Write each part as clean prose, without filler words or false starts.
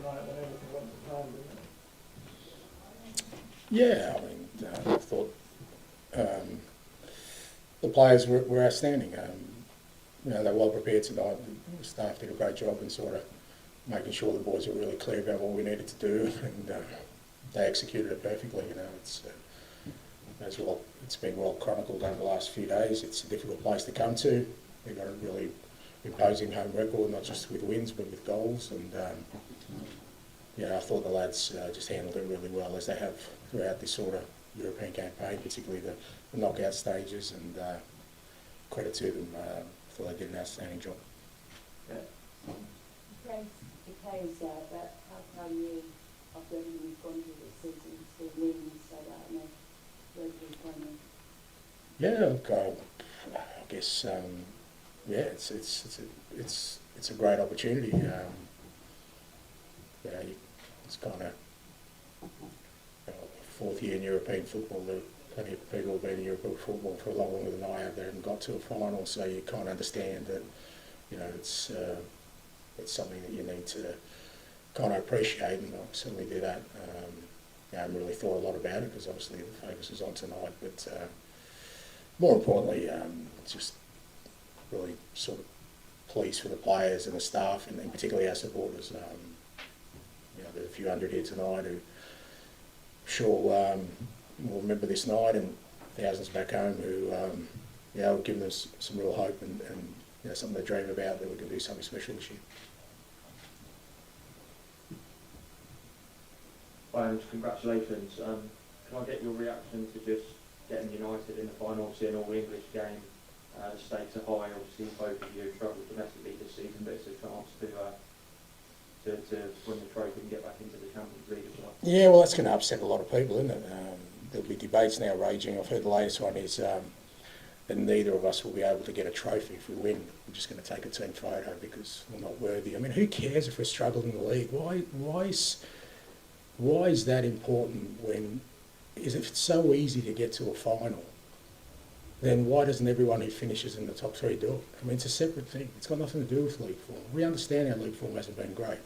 night when everything went to plan, didn't it? Yeah, I mean, I thought the players were outstanding. You know, they were well prepared tonight. The staff did a great job in sort of making sure the boys were really clear about what we needed to do, and they executed it perfectly. You know, it's as well. It's been well chronicled over the last few days. It's a difficult place to come to. They've got a really imposing home record, not just with wins but with goals. And yeah, I thought the lads just handled it really well, as they have throughout this sort of European campaign, particularly the knockout stages. And credit to them. I thought they did an outstanding job. Yeah. Praise the players there, but how come you, after everything we've gone through this season, still leading so that in a European final? Yeah, look, I guess yeah, it's a great opportunity. You know, it's kind of fourth year in European football. There are plenty of people who've been in European football for a lot longer than I have. They haven't got to a final, so you kind of understand that. You know, it's something that you need to kind of appreciate, and I certainly do that. I haven't really thought a lot about it because obviously the focus is on tonight, but more importantly, just really sort of pleased for the players and the staff, and particularly our supporters. You know, there are a few hundred here tonight who sure will remember this night, and thousands back home who you know, give them some real hope and you know, something to dream about, that we can do something special this year. Congratulations. Can I get your reaction to just getting United in the final, seeing an all-English game? The stakes are high. Obviously, both of you have struggled domestically this season, but it's a chance to win the trophy and get back into the Champions League as well. Yeah, well, that's going to upset a lot of people, isn't it? There'll be debates now raging. I've heard the latest one is that neither of us will be able to get a trophy if we win. We're just going to take a team photo because we're not worthy. I mean, who cares if we're struggling in the league? Why is that important when, if it's so easy to get to a final, then why doesn't everyone who finishes in the top three do it? I mean, it's a separate thing. It's got nothing to do with league form. We understand our league form hasn't been great.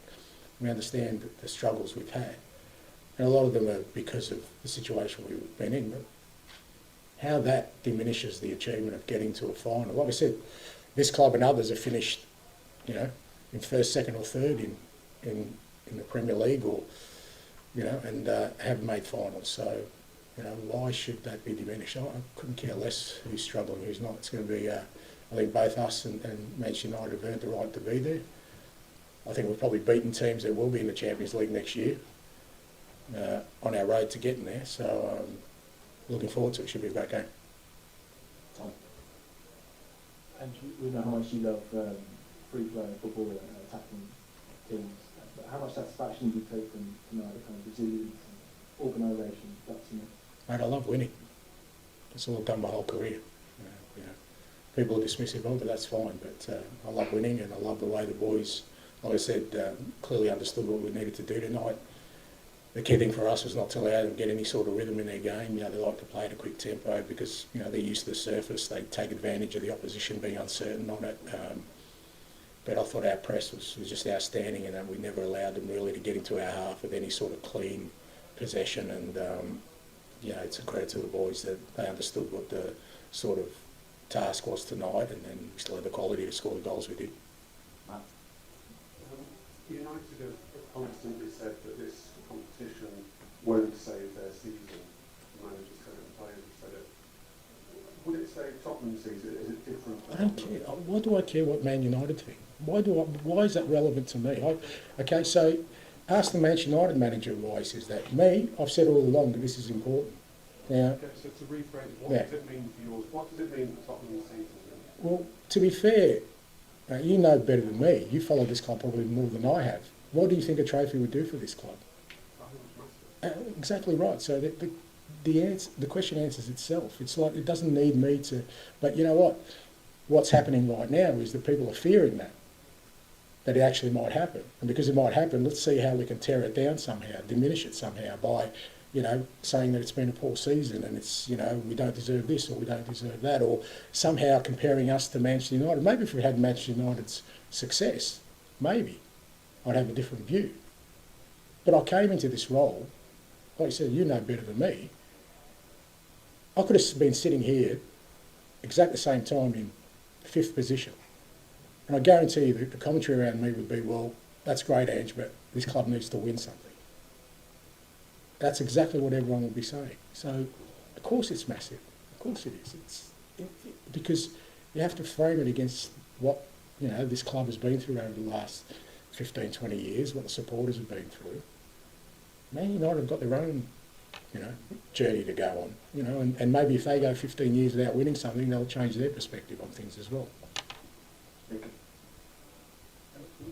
We understand the struggles we've had. And a lot of them are because of the situation we've been in. But how that diminishes the achievement of getting to a final. Like I said, this club and others have finished, you know, in first, second or third in the Premier League, or, you know, and haven't made finals. So, you know, why should that be diminished? I couldn't care less who's struggling, who's not. It's going to be, I think both us and Manchester United have earned the right to be there. I think we've probably beaten teams that will be in the Champions League next year on our road to getting there. So looking forward to it. Should be a great game. Tom. And we know how much you love free-flowing football and attacking teams. But how much satisfaction do you take from tonight, the kind of resilience and organisation, guts in it? Mate, I love winning. That's all I've done my whole career. You know, people are dismissive of it, that's fine, but I love winning, and I love the way the boys, like I said, clearly understood what we needed to do tonight. The key thing for us was not to allow them to get any sort of rhythm in their game. You know, they like to play at a quick tempo because, you know, they're used to the surface. They take advantage of the opposition being uncertain on it. But I thought our press was just outstanding, and we never allowed them really to get into our half with any sort of clean possession. And you know, it's a credit to the boys that they understood what the sort of task was tonight, and then we still had the quality to score the goals we did. United have constantly said that this competition won't save their season. The manager's said it, the players have said it. Would it save Tottenham's season? Is it different? I don't care. Why do I care what Man United think? Why is that relevant to me? Okay, so ask the Manchester United manager why he says that. Me, I've said all along that this is important. Now, okay, so to rephrase, what does it mean for yours? What does it mean for Tottenham's season? Well, to be fair, you know better than me. You follow this club probably more than I have. What do you think a trophy would do for this club? Exactly right. So the question answers itself. It's like it doesn't need me to. But you know what? What's happening right now is that people are fearing that it actually might happen. And because it might happen, let's see how we can tear it down somehow, diminish it somehow by, you know, saying that it's been a poor season and it's, you know, we don't deserve this or we don't deserve that, or somehow comparing us to Manchester United. Maybe if we had Manchester United's success, maybe I'd have a different view. But I came into this role, like you said, you know better than me. I could have been sitting here exactly the same time in 5th position. And I guarantee you that the commentary around me would be, well, that's great, Ange, but this club needs to win something. That's exactly what everyone would be saying. So, of course it's massive. Of course it is. Because you have to frame it against what, you know, this club has been through over the last 15, 20 years, what the supporters have been through. Man United have got their own, you know, journey to go on, you know, and maybe if they go 15 years without winning something, they'll change their perspective on things as well.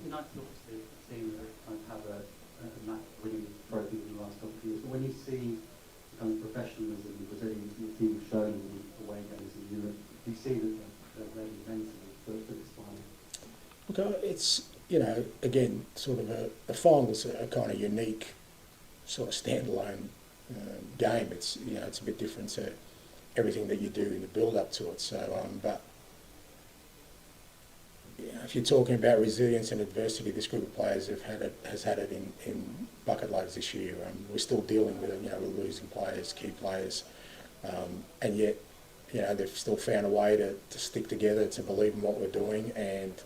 United obviously seem to kind of have a winning trophy in the last couple of years, but when you see the kind of professionalism the Brazilian team have shown in the away games in Europe, do you see that they're ready mentally for this final? Look, it's, you know, again, sort of a final's a kind of unique sort of standalone game. It's, you know, it's a bit different to everything that you do in the build-up to it. So, but you know, if you're talking about resilience and adversity, this group of players has had it in bucket loads this year. We're still dealing with it. You know, we're losing players, key players, and yet, you know, they've still found a way to stick together, to believe in what we're doing, and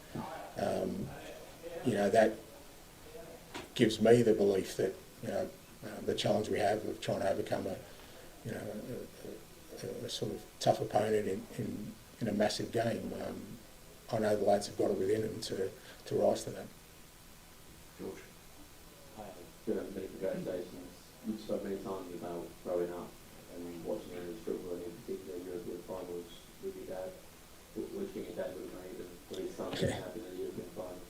you know, that gives me the belief that, you know, the challenge we have of trying to overcome a sort of tough opponent in a massive game. I know the lads have got it within them to rise to that. George. Many congratulations. You've spoken many times about growing up and watching England struggle, and in particular European finals with your dad. What do you think your dad would have made for his son to have in the European final?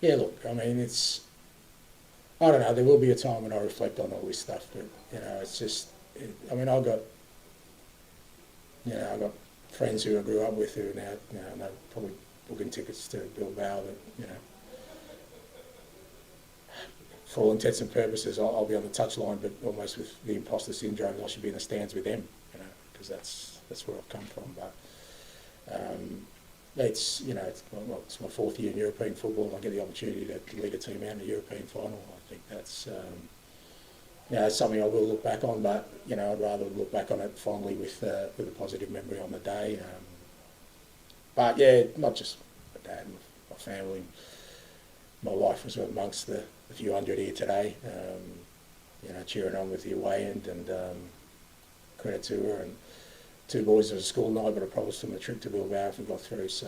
Yeah, look, I mean, it's, I don't know, there will be a time when I reflect on all this stuff, but, you know, it's just, I mean, I've got friends who I grew up with who are now, you know, they're probably booking tickets to Bilbao that, you know, for all intents and purposes, I'll be on the touchline, but almost with the imposter syndrome, I should be in the stands with them, you know, because that's where I've come from. But it's, you know, it's my 4th year in European football, and I get the opportunity to lead a team out in the European final. I think that's, you know, it's something I will look back on, but, you know, I'd rather look back on it fondly with a positive memory on the day. But yeah, not just my dad, my family, my wife was amongst the few hundred here today, you know, cheering on with the away end, and credit to her. And 2 boys at a school night, but I promised them a trip to Bilbao if we got through. So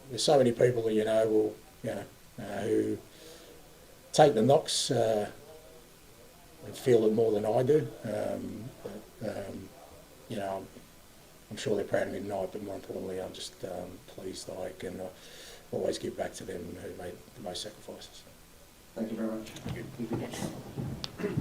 there's so many people that, you know, will, you know, who take the knocks and feel it more than I do. But, you know, I'm sure they're proud of me tonight, but more importantly, I'm just pleased I can always give back to them who made the most sacrifices. Thank you very much. Thank you.